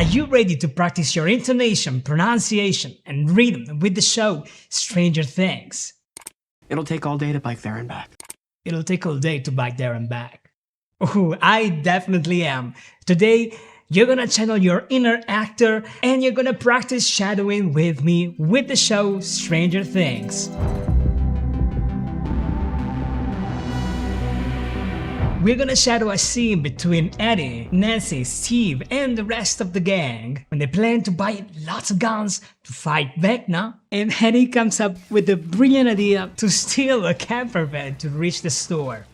you ready to practice your intonation, pronunciation, and rhythm with the show Stranger Things? It'll take all day to bike there and back. It'll take all day to bike there and back. Oh, I definitely am. Today, you're gonna channel your inner actor and you're gonna practice shadowing with me with the show Stranger Things. We're gonna shadow a scene between Eddie, Nancy, Steve, and the rest of the gang when they plan to buy lots of guns to fight Vecna, and Eddie comes up with the brilliant idea to steal a camper van to reach the store.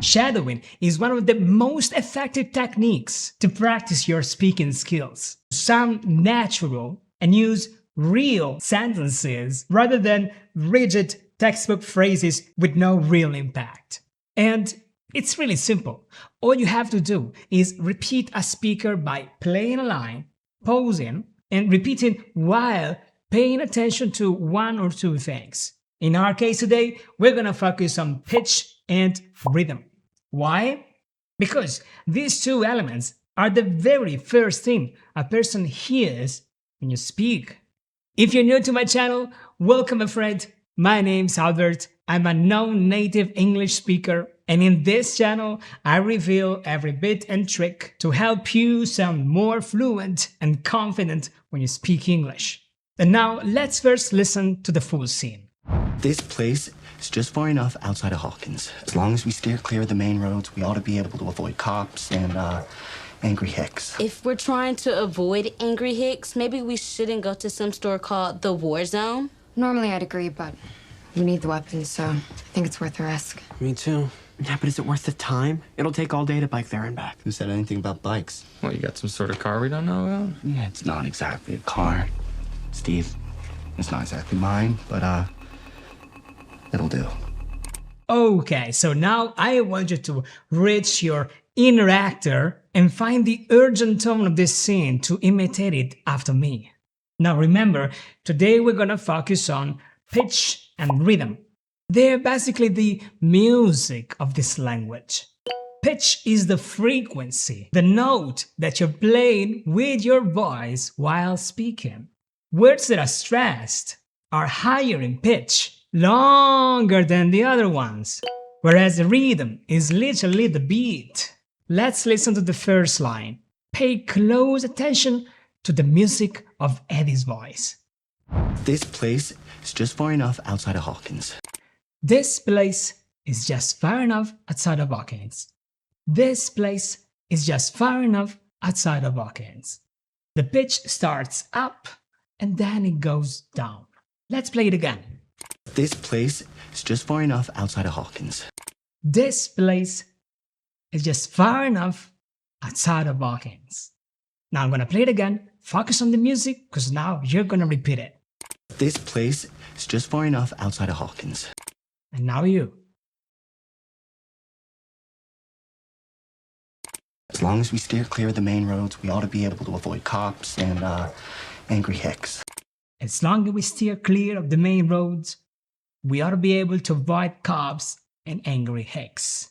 Shadowing is one of the most effective techniques to practice your speaking skills. Sound natural and use real sentences rather than rigid textbook phrases with no real impact. And it's really simple. All you have to do is repeat a speaker by playing a line, pausing, and repeating while paying attention to one or two things. In our case today, we're gonna focus on pitch and rhythm. Why? Because these two elements are the very first thing a person hears when you speak. If you're new to my channel, welcome my friend. My name's Albert. I'm a non-native English speaker, and in this channel, I reveal every bit and trick to help you sound more fluent and confident when you speak English. And now, let's first listen to the full scene. This place is just far enough outside of Hawkins. As long as we steer clear of the main roads, we ought to be able to avoid cops and angry hicks. If we're trying to avoid angry hicks, maybe we shouldn't go to some store called the War Zone. Normally I'd agree, but we need the weapons, so I think it's worth the risk. Me too. Yeah, but is it worth the time? It'll take all day to bike there and back. Who said anything about bikes? Well, you got some sort of car we don't know about? Yeah, it's not exactly a car. Steve, it's not exactly mine, but it'll do. Okay, so now I want you to reach your inner actor and find the urgent tone of this scene to imitate it after me. Now remember, today we're gonna focus on pitch and rhythm. They're basically the music of this language. Pitch is the frequency, the note that you're playing with your voice while speaking. Words that are stressed are higher in pitch, longer than the other ones, whereas the rhythm is literally the beat. Let's listen to the first line. Pay close attention to the music of Eddie's voice. This place is just far enough outside of Hawkins. This place is just far enough outside of Hawkins. This place is just far enough outside of Hawkins. The pitch starts up and then it goes down. Let's play it again. This place is just far enough outside of Hawkins. This place is just far enough outside of Hawkins. Now I'm gonna play it again. Focus on the music, because now you're gonna repeat it. This place is just far enough outside of Hawkins. And now you. As long as we steer clear of the main roads, we ought to be able to avoid cops and angry hicks. As long as we steer clear of the main roads, we ought to be able to avoid cops and angry hicks.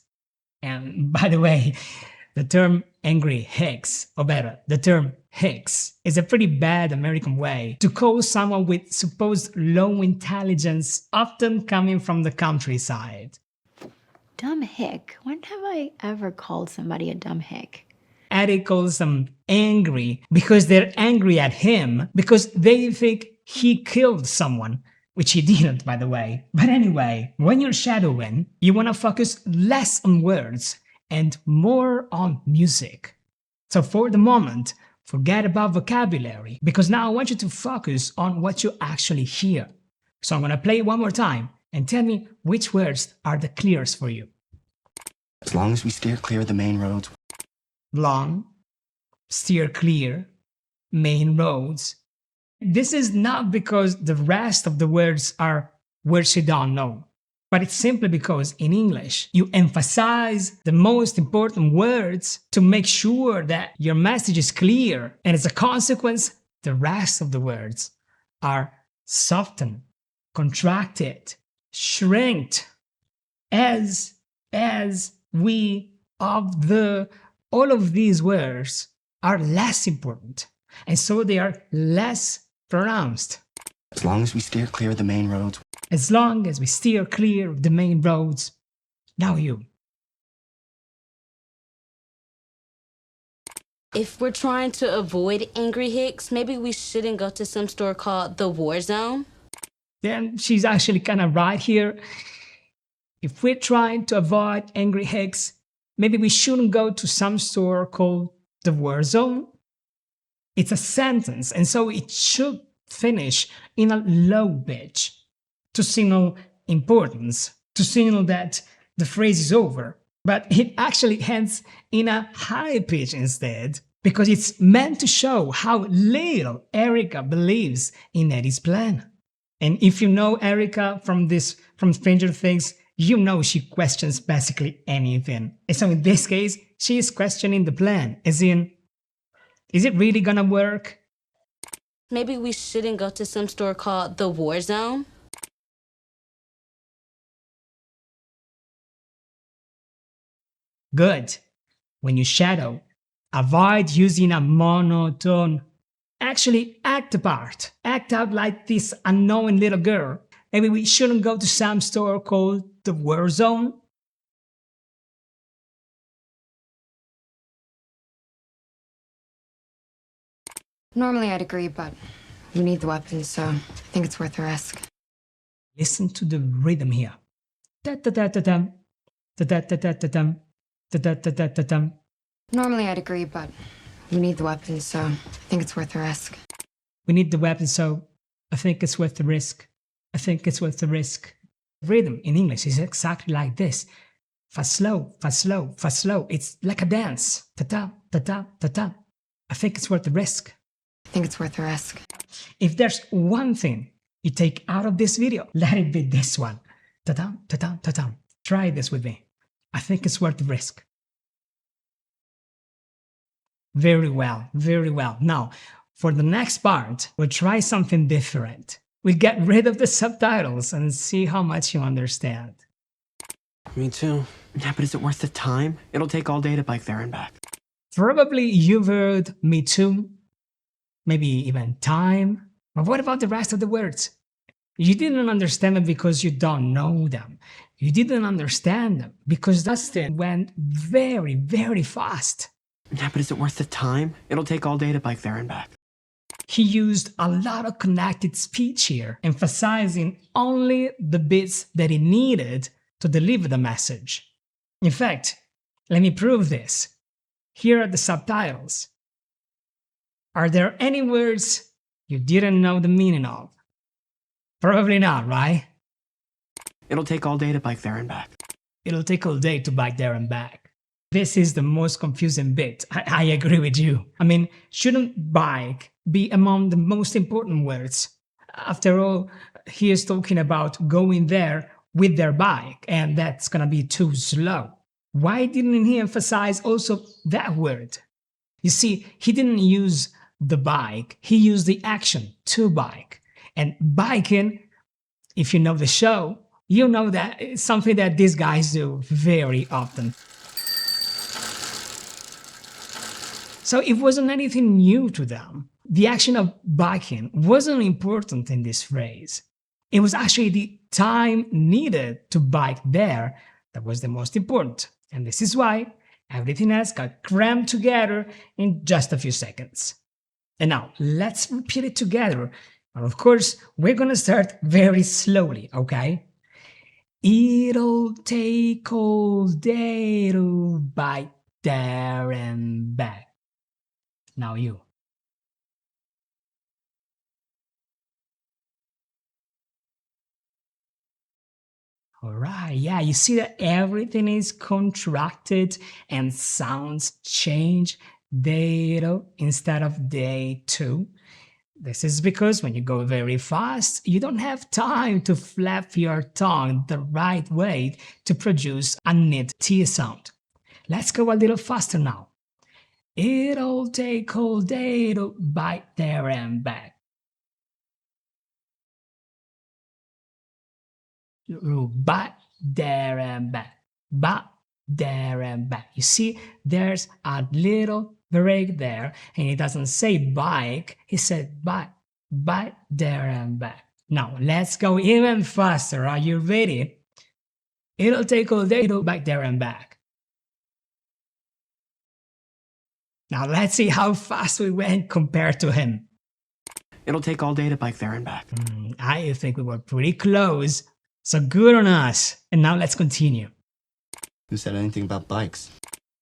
And by the way, the term angry hicks, or better, the term hicks, is a pretty bad American way to call someone with supposed low intelligence, often coming from the countryside. Dumb hick? When have I ever called somebody a dumb hick? Eddie calls them angry because they're angry at him because they think he killed someone, which he didn't, by the way. But anyway, when you're shadowing, you want to focus less on words and more on music. So for the moment, forget about vocabulary, because now I want you to focus on what you actually hear. So I'm going to play it one more time and tell me which words are the clearest for you. As long as we steer clear of the main roads. Long, steer clear, main roads. This is not because the rest of the words are words you don't know, but it's simply because in English, you emphasize the most important words to make sure that your message is clear, and as a consequence, the rest of the words are softened, contracted, shrinked, as, we, of, the, all of these words are less important. and so they are less pronounced. As long as we steer clear of the main roads. As long as we steer clear of the main roads. Now you. If we're trying to avoid angry hicks, maybe we shouldn't go to some store called the War Zone. Then she's actually kind of right here. If we're trying to avoid angry hicks, maybe we shouldn't go to some store called the War Zone. It's a sentence, and so it should finish in a low pitch to signal importance, to signal that the phrase is over. But it actually ends in a high pitch instead, because it's meant to show how little Erica believes in Eddie's plan. And if you know Erica from Stranger Things, you know she questions basically anything. And so in this case, she is questioning the plan, as in, is it really gonna work? Maybe we shouldn't go to some store called the War Zone. Good. When you shadow, avoid using a monotone. Actually, act the part. Act out like this unknowing little girl. Maybe we shouldn't go to some store called the War Zone. Normally I'd agree, but we need the weapons, so I think it's worth the risk. Listen to the rhythm here. Da-da-da-da-dum. Da-da-da-da-da-dum. Da-da-da-da-da-dum. Normally I'd agree, but we need the weapons, so I think it's worth the risk. We need the weapon, so I think it's worth the risk. I think it's worth the risk. Rhythm in English is exactly like this. Fast, slow, fast, slow, fast, slow. It's like a dance. Ta-ta, ta-ta, ta-ta. I think it's worth the risk. I think it's worth the risk. If there's one thing you take out of this video, let it be this one. Ta-ta, ta-ta, ta-ta. Try this with me. I think it's worth the risk. Very well, very well. Now, for the next part, we'll try something different. We'll get rid of the subtitles and see how much you understand. Me too. Yeah, but is it worth the time? It'll take all day to bike there and back. Probably you've heard me too, maybe even time. But what about the rest of the words? You didn't understand them because you don't know them. You didn't understand them because Dustin went very, very fast. Yeah, but is it worth the time? It'll take all day to bike there and back. He used a lot of connected speech here, emphasizing only the bits that he needed to deliver the message. In fact, let me prove this. Here are the subtitles. Are there any words you didn't know the meaning of? Probably not, right? It'll take all day to bike there and back. It'll take all day to bike there and back. This is the most confusing bit. I agree with you. I mean, shouldn't bike be among the most important words? After all, he is talking about going there with their bike, and that's gonna be too slow. Why didn't he emphasize also that word? You see, he didn't use the bike, he used the action to bike. And biking, if you know the show, you know that it's something that these guys do very often. So it wasn't anything new to them. The action of biking wasn't important in this phrase. It was actually the time needed to bike there that was the most important. And this is why everything else got crammed together in just a few seconds. And now let's repeat it together. And of course, we're gonna start very slowly, okay? It'll take all day to bike there and back. Now you. All right, yeah, you see that everything is contracted and sounds change day instead of day two. This is because when you go very fast, you don't have time to flap your tongue the right way to produce a neat T sound. Let's go a little faster now. It'll take all day to bike there and back. Back there and back. Back there and back. You see, there's a little break there, and he doesn't say bike, he said bike there and back. Now let's go even faster. Are you ready? It'll take all day to back there and back. Now let's see how fast we went compared to him. It'll take all day to bike there and back. I think we were pretty close, so good on us. And now let's continue. Who said anything about bikes?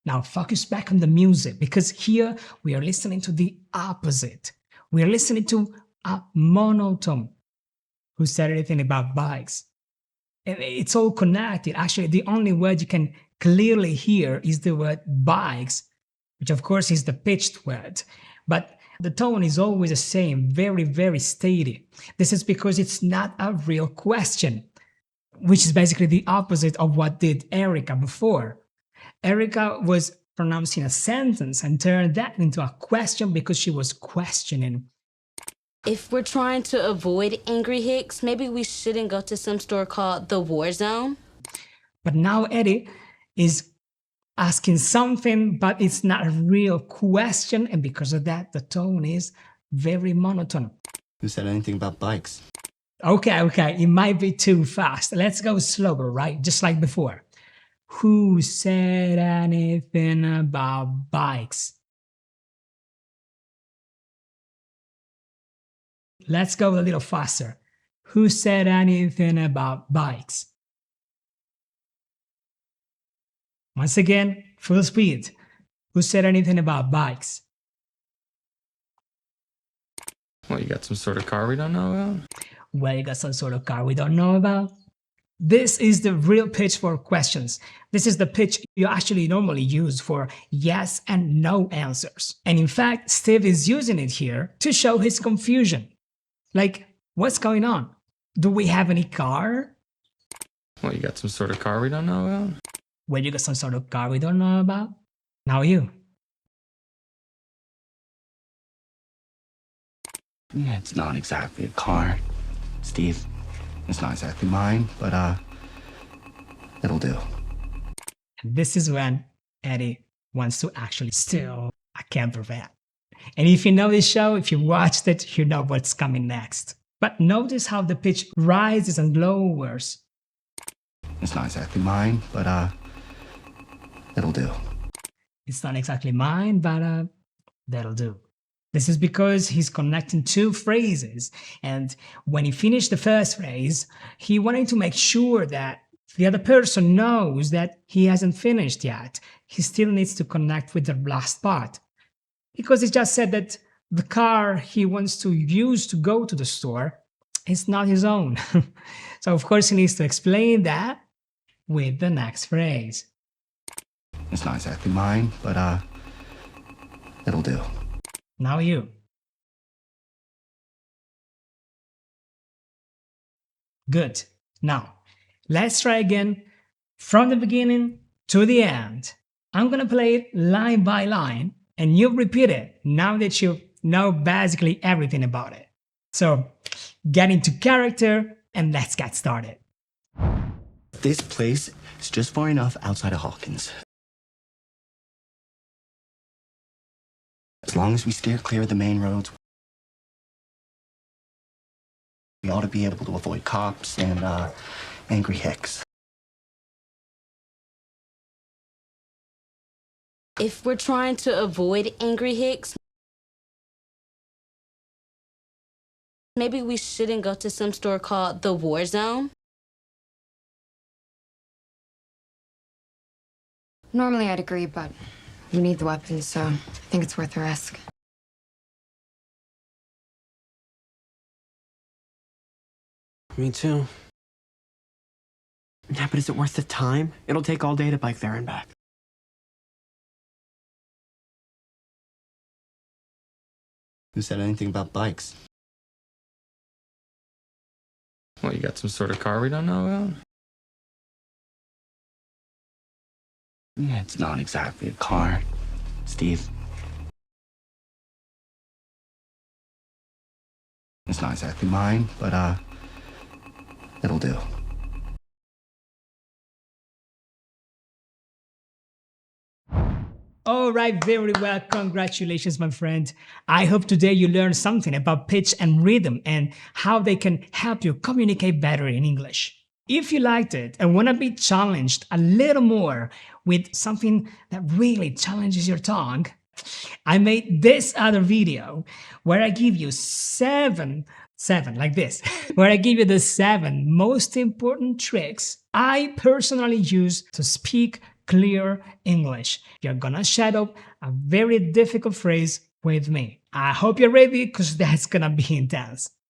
Now focus back on the music, because here we are listening to the opposite. We are listening to a monotone. Who said anything about bikes? And it's all connected. Actually, the only word you can clearly hear is the word bikes, which of course is the pitched word. But the tone is always the same, very, very steady. This is because it's not a real question, which is basically the opposite of what did Erica before. Erica was pronouncing a sentence and turned that into a question because she was questioning. If we're trying to avoid angry hicks, maybe we shouldn't go to some store called the War Zone. But now Eddie is asking something, but it's not a real question, and because of that, the tone is very monotone. Who said anything about bikes? Okay, it might be too fast. Let's go slower, right? Just like before. Who said anything about bikes? Let's go a little faster. Who said anything about bikes? Once again, full speed. Who said anything about bikes? Well, you got some sort of car we don't know about? Well, you got some sort of car we don't know about? This is the real pitch for questions. This is the pitch you actually normally use for yes and no answers. And in fact, Steve is using it here to show his confusion. Like, what's going on? Do we have any car? Well, you got some sort of car we don't know about? Well, you got some sort of car we don't know about? Now you. Yeah, it's not exactly a car, Steve. It's not exactly mine, but it'll do. And this is when Eddie wants to actually steal a camper van. And if you know this show, if you watched it, you know what's coming next. But notice how the pitch rises and lowers. It's not exactly mine, but it'll do. It's not exactly mine, but that'll do. This is because he's connecting two phrases, and when he finished the first phrase, he wanted to make sure that the other person knows that he hasn't finished yet. He still needs to connect with the last part. Because he just said that the car he wants to use to go to the store is not his own. So of course he needs to explain that with the next phrase. It's not exactly mine, but it'll do. Now you. Good. Now, let's try again from the beginning to the end. I'm gonna play it line by line, and you repeat it now that you know basically everything about it. So, get into character and let's get started. This place is just far enough outside of Hawkins. As long as we steer clear of the main roads, we ought to be able to avoid cops and angry hicks. If we're trying to avoid angry hicks, maybe we shouldn't go to some store called the War Zone. Normally I'd agree, but we need the weapons, so I think it's worth the risk. Me too. Yeah, but is it worth the time? It'll take all day to bike there and back. Who said anything about bikes? Well, you got some sort of car we don't know about? Yeah, it's not exactly a car, Steve. It's not exactly mine, but it'll do. All right, very well. Congratulations, my friend. I hope today you learned something about pitch and rhythm and how they can help you communicate better in English. If you liked it and want to be challenged a little more with something that really challenges your tongue, I made this other video where I give you seven like this, where I give you the 7 most important tricks I personally use to speak clear English. You're gonna shadow a very difficult phrase with me. I hope you're ready because that's gonna be intense.